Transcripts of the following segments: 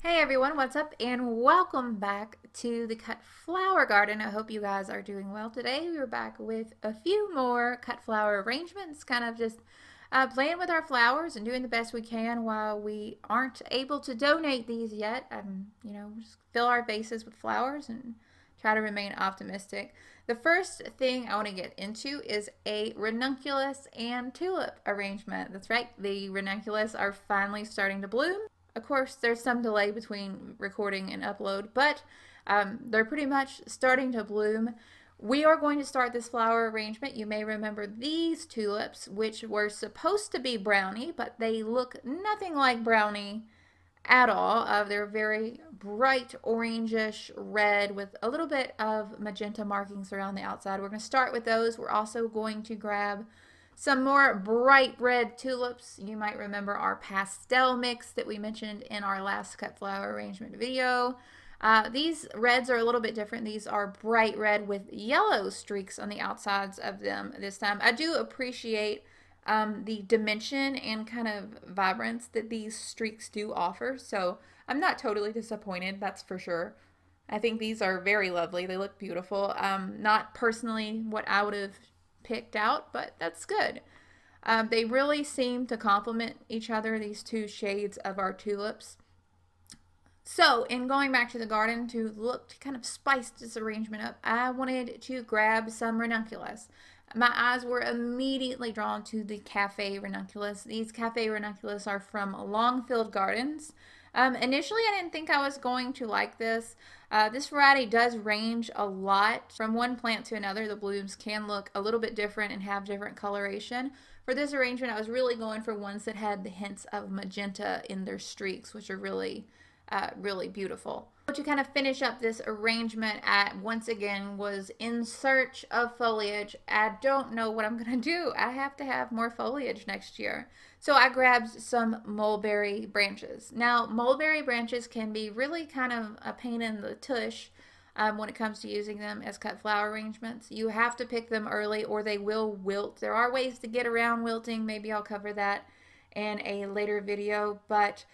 Hey everyone, what's up? And welcome back to the cut flower garden. I hope you guys are doing well today. We're back with a few more cut flower arrangements, kind of just playing with our flowers and doing the best we can while we aren't able to donate these yet. Just fill our vases with flowers and try to remain optimistic. The first thing I want to get into is a ranunculus and tulip arrangement. That's right, the ranunculus are finally starting to bloom. Of course, there's some delay between recording and upload, but they're pretty much starting to bloom. We are going to start this flower arrangement. You may remember these tulips, which were supposed to be brownie, but they look nothing like brownie at all. They're very bright orangish red with a little bit of magenta markings around the outside. We're going to start with those. We're also going to grab some more bright red tulips. You might remember our pastel mix that we mentioned in our last cut flower arrangement video. These reds are a little bit different. These are bright red with yellow streaks on the outsides of them this time. I do appreciate the dimension and kind of vibrance that these streaks do offer. So I'm not totally disappointed, that's for sure. I think these are very lovely. They look beautiful. Not personally what I would have picked out, but that's good. They really seem to complement each other, these two shades of our tulips. So, in going back to the garden to kind of spice this arrangement up, I wanted to grab some ranunculus. My eyes were immediately drawn to the cafe ranunculus. These cafe ranunculus are from Longfield Gardens. Initially, I didn't think I was going to like this. This variety does range a lot from one plant to another. The blooms can look a little bit different and have different coloration. For this arrangement, I was really going for ones that had the hints of magenta in their streaks, which are really beautiful. To kind of finish up this arrangement, I once again was in search of foliage. I don't know what I'm going to do. I have to have more foliage next year. So I grabbed some mulberry branches. Now, mulberry branches can be really kind of a pain in the tush when it comes to using them as cut flower arrangements. You have to pick them early or they will wilt. There are ways to get around wilting. Maybe I'll cover that in a later video, but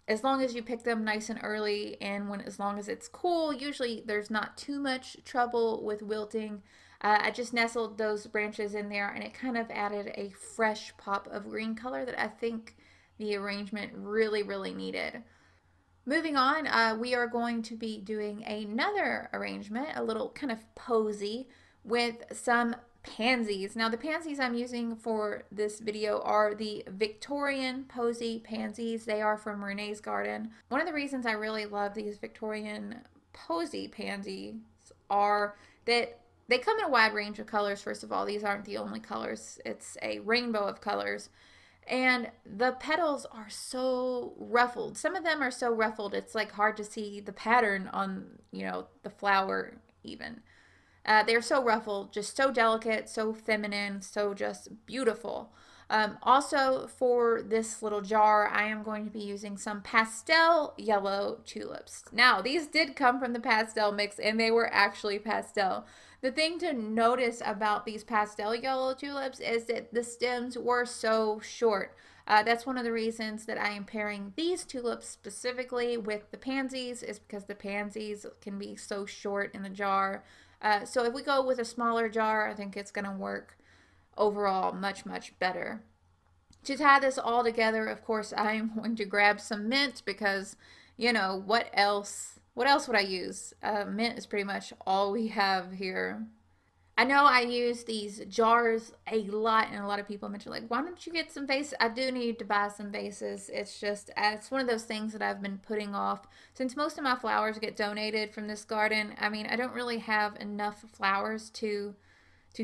as long as you pick them nice and early and as long as it's cool, usually there's not too much trouble with wilting. I just nestled those branches in there and it kind of added a fresh pop of green color that I think the arrangement really needed. Moving on, we are going to be doing another arrangement, a little kind of posy with some pansies. Now the pansies I'm using for this video are the Victorian posy pansies. They are from Renee's Garden. One of the reasons I really love these Victorian posy pansies are that they come in a wide range of colors. First of all, these aren't the only colors. It's a rainbow of colors. And the petals are so ruffled. Some of them are so ruffled it's like hard to see the pattern on, the flower even. They're so ruffled, just so delicate, so feminine, so just beautiful. Also, for this little jar, I am going to be using some pastel yellow tulips. Now, these did come from the pastel mix, and they were actually pastel. The thing to notice about these pastel yellow tulips is that the stems were so short. That's one of the reasons that I am pairing these tulips specifically with the pansies, is because the pansies can be so short in the jar. So if we go with a smaller jar, I think it's going to work overall much better. To tie this all together, of course, I am going to grab some mint because, what else? What else would I use? Mint is pretty much all we have here. I know I use these jars a lot, and a lot of people mention, like, why don't you get some vases? I do need to buy some vases. It's one of those things that I've been putting off. Since most of my flowers get donated from this garden, I don't really have enough flowers to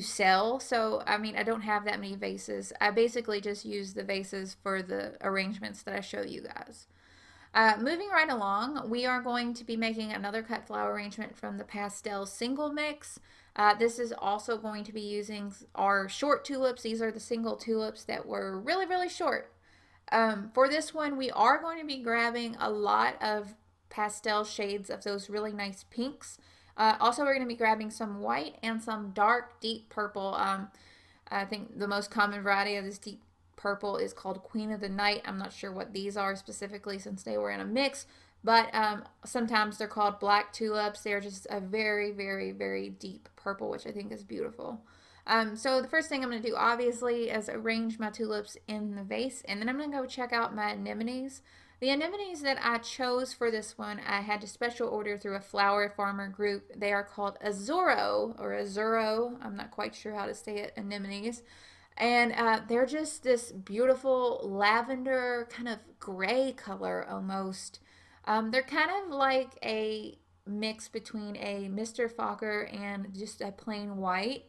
sell. So, I don't have that many vases. I basically just use the vases for the arrangements that I show you guys. Moving right along, we are going to be making another cut flower arrangement from the pastel single mix. This is also going to be using our short tulips. These are the single tulips that were really short. For this one, we are going to be grabbing a lot of pastel shades of those really nice pinks. Also, we're going to be grabbing some white and some dark, deep purple. I think the most common variety of this deep purple is called Queen of the Night. I'm not sure what these are specifically since they were in a mix, But sometimes they're called black tulips. They're just a very, very, very deep purple, which I think is beautiful. So the first thing I'm going to do, obviously, is arrange my tulips in the vase, and then I'm going to go check out my anemones. The anemones that I chose for this one, I had to special order through a flower farmer group. They are called Azuro or Azuro. I'm not quite sure how to say it. Anemones. And they're just this beautiful lavender kind of gray color almost. They're kind of like a mix between a Mr. Fokker and just a plain white.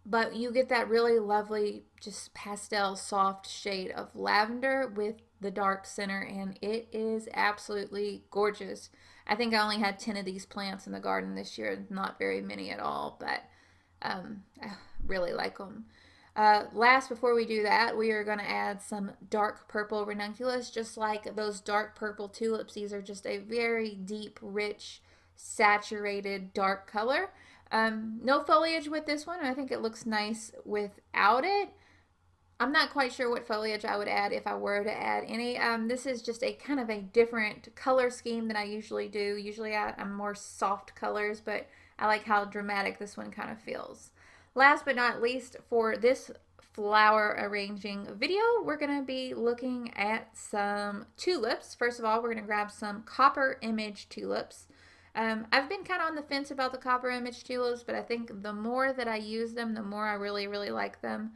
But you get that really lovely, just pastel, soft shade of lavender with the dark center, and it is absolutely gorgeous. I think I only had 10 of these plants in the garden this year, not very many at all, but I really like them. Last, before we do that, we are going to add some dark purple ranunculus, just like those dark purple tulips. These are just a very deep, rich, saturated, dark color. No foliage with this one. I think it looks nice without it. I'm not quite sure what foliage I would add if I were to add any. This is just a kind of a different color scheme than I usually do. Usually I'm more soft colors, but I like how dramatic this one kind of feels. Last but not least, for this flower arranging video, we're going to be looking at some tulips. First of all, we're going to grab some copper image tulips. I've been kind of on the fence about the copper image tulips, but I think the more that I use them, the more I really, really like them.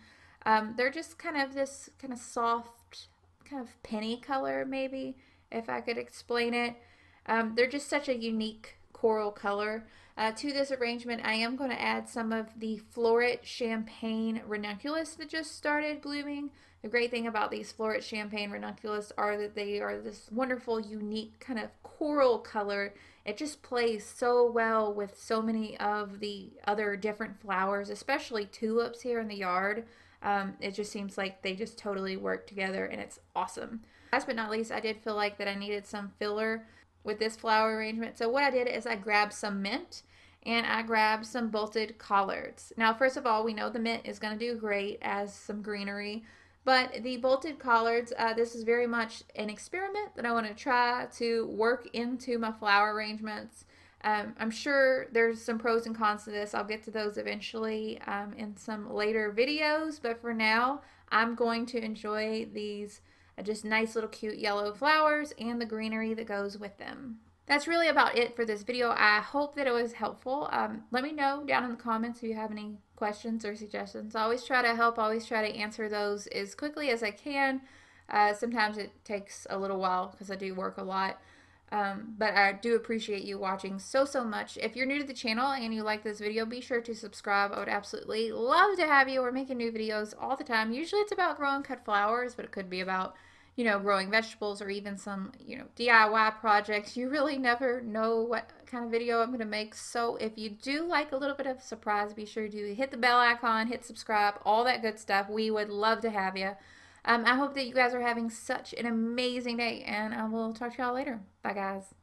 They're just kind of this kind of soft, kind of penny color, maybe, if I could explain it. They're just such a unique coral color. To this arrangement, I am going to add some of the Floret Champagne Ranunculus that just started blooming. The great thing about these Floret Champagne Ranunculus are that they are this wonderful, unique kind of coral color. It just plays so well with so many of the other different flowers, especially tulips here in the yard. It just seems like they just totally work together, and it's awesome. Last but not least, I did feel like that I needed some filler with this flower arrangement. So what I did is I grabbed some mint and I grabbed some bolted collards. Now, first of all, we know the mint is going to do great as some greenery, but the bolted collards, this is very much an experiment that I want to try to work into my flower arrangements. I'm sure there's some pros and cons to this. I'll get to those eventually in some later videos, but for now, I'm going to enjoy these just nice little cute yellow flowers and the greenery that goes with them. That's really about it for this video. I hope that it was helpful. Let me know down in the comments if you have any questions or suggestions. I always try to help, always try to answer those as quickly as I can. Sometimes it takes a little while because I do work a lot. But I do appreciate you watching so much. If you're new to the channel and you like this video, be sure to subscribe. I would absolutely love to have you. We're making new videos all the time. Usually it's about growing cut flowers, but it could be about, you know, growing vegetables or even some, you know, DIY projects. You really never know what kind of video I'm going to make. So if you do like a little bit of surprise, be sure to hit the bell icon, hit subscribe, all that good stuff. We would love to have you. I hope that you guys are having such an amazing day, and I will talk to y'all later. Bye, guys.